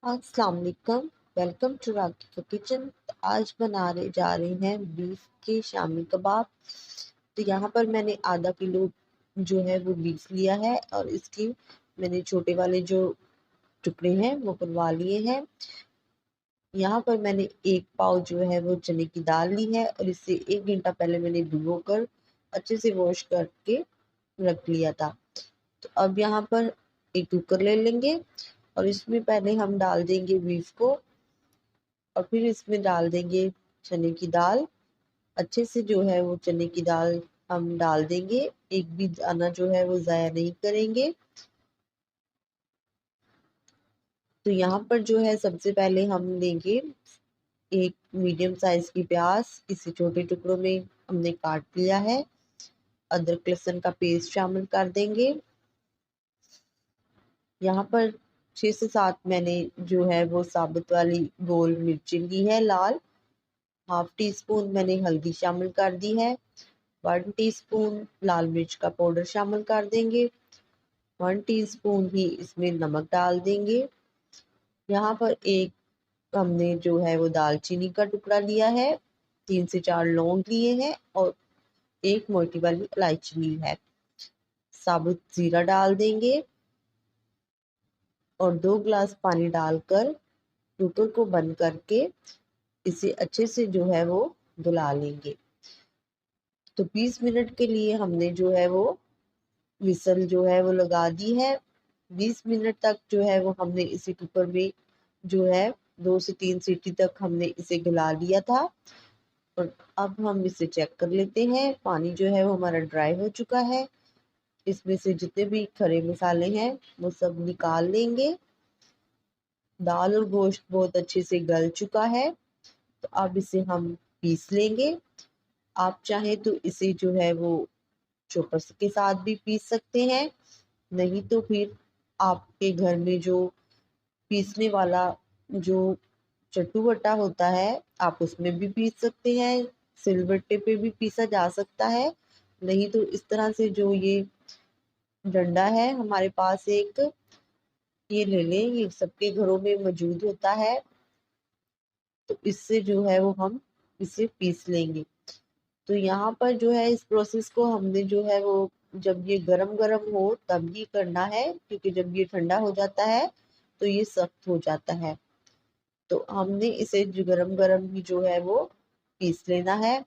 अस्सलाम वालेकुम। Welcome to राकी का किचन। आज जा रहे हैं बीफ के शामी कबाब। तो यहाँ पर मैंने आधा किलो जो है वो बीफ लिया है और इसकी मैंने छोटे वाले जो टुकड़े हैं वो करवा लिए हैं। यहाँ पर मैंने एक पाव जो है वो चने की दाल ली है और इसे 1 घंटा पहले मैंने भिगो कर अच्छे से वॉश करके रख लिया था। तो अब यहाँ पर एक कुकर ले लेंगे और इसमें पहले हम डाल देंगे बीफ को और फिर इसमें डाल देंगे चने की दाल। अच्छे से जो है वो चने की दाल हम डाल देंगे, एक भी दाना जो है वो ज़ाया नहीं करेंगे। तो यहाँ पर जो है सबसे पहले हम लेंगे एक मीडियम साइज की प्याज, इसे छोटे टुकड़ों में हमने काट लिया है। अदरक लहसुन का पेस्ट शामिल कर देंगे। यहाँ पर 6 से 7 मैंने जो है वो साबुत वाली गोल मिर्ची ली है लाल। हाफ टी स्पून मैंने हल्दी शामिल कर दी है। 1 टीस्पून लाल मिर्च का पाउडर शामिल कर देंगे। 1 टीस्पून ही इसमें नमक डाल देंगे। यहाँ पर एक हमने जो है वो दालचीनी का टुकड़ा लिया है, 3 से 4 लौंग लिए हैं और एक मोटी वाली इलायची ली है। साबुत जीरा डाल देंगे और 2 गिलास पानी डालकर कुकर को बंद करके इसे अच्छे से जो है वो गला लेंगे। तो 20 मिनट के लिए हमने जो है वो विसल जो है वो लगा दी है। 20 मिनट तक जो है वो हमने इसी कुकर में जो है 2 से 3 सीटी तक हमने इसे गला लिया था। और अब हम इसे चेक कर लेते हैं। पानी जो है वो हमारा ड्राई हो चुका है। इसमें से जितने भी खड़े मसाले हैं वो सब निकाल लेंगे। दाल और गोश्त बहुत अच्छे से गल चुका है। तो अब इसे हम पीस लेंगे। आप चाहे तो इसे जो है वो चॉपर के साथ भी पीस सकते हैं, नहीं तो फिर आपके घर में जो पीसने वाला जो चट्टू बट्टा होता है आप उसमें भी पीस सकते हैं। सिलबट्टे पे भी पीसा जा सकता है। नहीं तो इस तरह से जो ये डंडा है हमारे पास एक, ये ले लें, ये सबके घरों में मौजूद होता है। तो इससे जो है वो हम इसे पीस लेंगे। तो यहाँ पर जो है इस प्रोसेस को हमने जो है वो जब ये गरम गरम हो तब ही करना है, क्योंकि जब ये ठंडा हो जाता है तो ये सख्त हो जाता है। तो हमने इसे जो गरम गरम ही जो है वो पीस लेना है।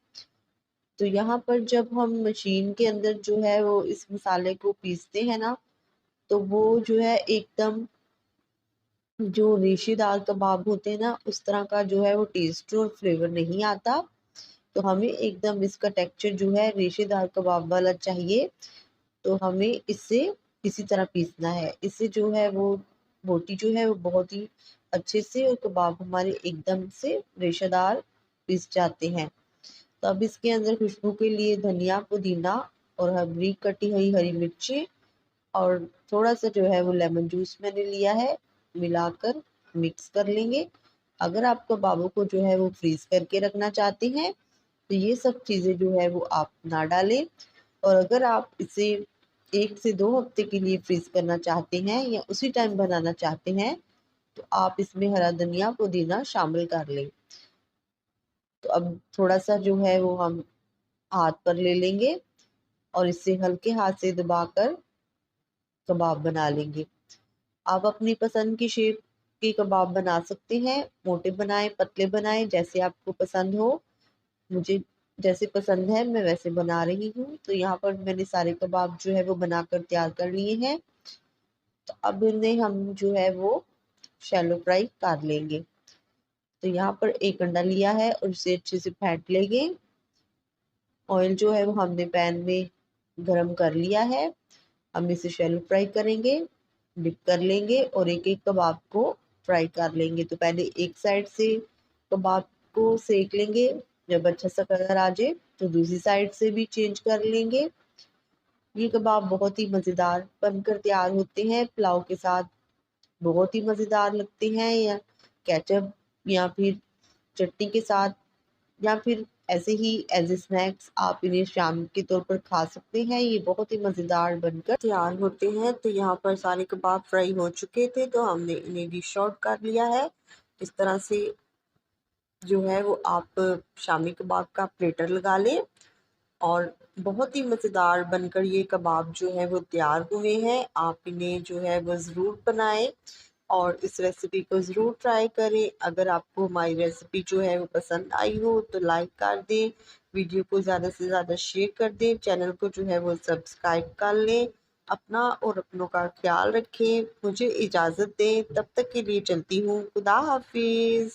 तो यहाँ पर जब हम मशीन के अंदर जो है वो इस मसाले को पीसते हैं ना, तो वो जो है एकदम जो रेशेदार कबाब होते हैं ना उस तरह का जो है वो टेस्ट और फ्लेवर नहीं आता। तो हमें एकदम इसका टेक्सचर जो है रेशेदार कबाब वाला चाहिए। तो हमें इससे इसी तरह पीसना है। इससे जो है वो बोटी जो है वो बहुत ही अच्छे से और कबाब हमारे एकदम से रेशेदार पिस जाते हैं। तो अब इसके अंदर खुशबू के लिए धनिया, पुदीना और बारीक कटी हुई हरी मिर्ची और थोड़ा सा जो है वो लेमन जूस मैंने लिया है, मिलाकर मिक्स कर लेंगे। अगर आप कबाबों को जो है वो फ्रीज करके रखना चाहते हैं तो ये सब चीज़ें जो है वो आप ना डालें। और अगर आप इसे 1 से 2 हफ्ते के लिए फ्रीज करना चाहते हैं या उसी टाइम बनाना चाहते हैं तो आप इसमें हरा धनिया पुदीना शामिल कर लें। तो अब थोड़ा सा जो है वो हम हाथ पर ले लेंगे और इसे हल्के हाथ से दबाकर कबाब बना लेंगे। आप अपनी पसंद की शेप के कबाब बना सकते हैं, मोटे बनाएं पतले बनाएं जैसे आपको पसंद हो। मुझे जैसे पसंद है मैं वैसे बना रही हूँ। तो यहाँ पर मैंने सारे कबाब जो है वो बनाकर तैयार कर लिए हैं। तो अब इन्हें हम जो है वो शैलो फ्राई कर लेंगे। तो यहाँ पर एक अंडा लिया है और इसे अच्छे से फेंट लेंगे। ऑयल जो है वो हमने पैन में गरम कर लिया है। हम इसे शैलो फ्राई करेंगे, डिप कर लेंगे और एक एक कबाब को फ्राई कर लेंगे। तो पहले एक साइड से कबाब को सेक लेंगे, जब अच्छा सा कलर आ जाए तो दूसरी साइड से भी चेंज कर लेंगे। ये कबाब बहुत ही मज़ेदार बनकर तैयार होते हैं, पुलाव के साथ बहुत ही मज़ेदार लगते हैं, या केचप या फिर चटनी के साथ, या फिर ऐसे ही एज ए स्नैक्स आप इन्हें शाम के तौर पर खा सकते हैं। ये बहुत ही मज़ेदार बनकर तैयार होते हैं। तो यहाँ पर सारे कबाब फ्राई हो चुके थे, तो हमने इन्हें डिश आउट कर लिया है। इस तरह से जो है वो आप शामी कबाब का प्लेटर लगा लें और बहुत ही मज़ेदार बनकर ये कबाब जो है वो तैयार हुए हैं। आप इन्हें जो है वो ज़रूर बनाएं और इस रेसिपी को ज़रूर ट्राई करें। अगर आपको हमारी रेसिपी जो है वो पसंद आई हो तो लाइक कर दें, वीडियो को ज़्यादा से ज़्यादा शेयर कर दें, चैनल को जो है वो सब्सक्राइब कर लें। अपना और अपनों का ख्याल रखें। मुझे इजाज़त दें, तब तक के लिए चलती हूँ। खुदा हाफिज़।